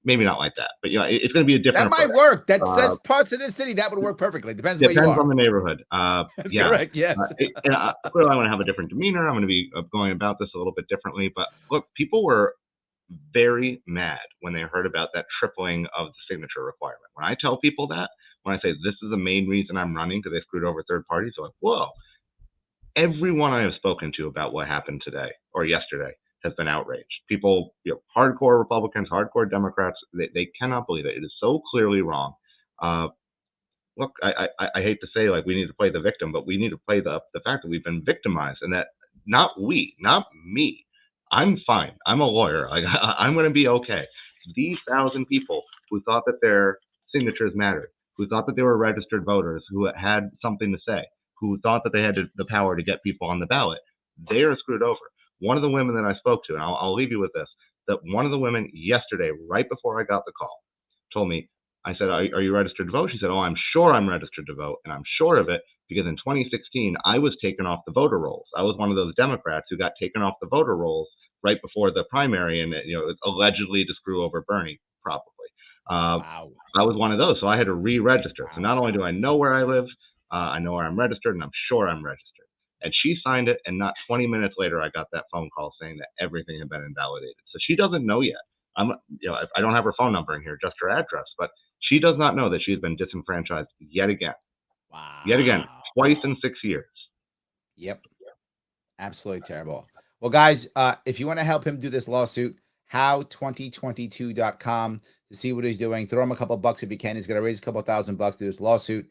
Maybe not like that, but it's going to be a different. That might work. That's parts of this city that would work perfectly. Depends where you are. Depends on the neighborhood. That's correct. Yes. Clearly, I'm going to have a different demeanor. I'm going to be going about this a little bit differently. But look, people were very mad when they heard about that tripling of the signature requirement. When I tell people that, when I say this is the main reason I'm running because they screwed over third parties, they're like, whoa. Everyone I have spoken to about what happened today or yesterday has been outraged. People, hardcore Republicans, hardcore Democrats, they cannot believe it. It is so clearly wrong. Look, I hate to say, like, we need to play the victim, but we need to play the fact that we've been victimized, and that not me. I'm fine. I'm a lawyer. I'm going to be okay. These 1,000 people who thought that their signatures mattered, who thought that they were registered voters, who had something to say, who thought that they had the power to get people on the ballot, they are screwed over. One of the women that I spoke to, and I'll leave you with this, that one of the women yesterday, right before I got the call, told me, I said, are you registered to vote? She said, oh, I'm sure I'm registered to vote, and I'm sure of it because in 2016, I was taken off the voter rolls. I was one of those Democrats who got taken off the voter rolls right before the primary, and allegedly to screw over Bernie, probably. Wow. I was one of those, so I had to re-register. Wow. So not only do I know where I live, I know where I'm registered, and I'm sure I'm registered. And she signed it, and not 20 minutes later, I got that phone call saying that everything had been invalidated. So she doesn't know yet. I don't have her phone number in here, just her address, but she does not know that she's been disenfranchised yet again. Wow. Yet again, twice in 6 years. Yep. Absolutely terrible. Well, guys, if you want to help him do this lawsuit, how2022.com to see what he's doing. Throw him a couple bucks if you can. He's going to raise a couple $1,000 to do this lawsuit.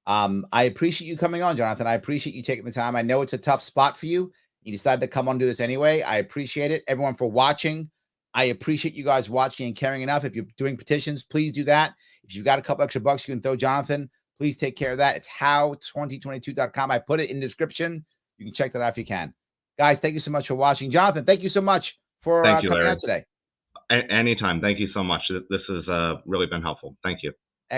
I appreciate you coming on, Jonathan. I appreciate you taking the time. I know it's a tough spot for you. You decided to come on and do this anyway. I appreciate it. Everyone for watching. I appreciate you guys watching and caring enough. If you're doing petitions, please do that. If you've got a couple extra bucks you can throw Jonathan, please take care of that. It's how2022.com. I put it in the description. You can check that out if you can. Guys, thank you so much for watching. Jonathan, thank you so much for coming out today. Anytime. Thank you so much. This has really been helpful. Thank you.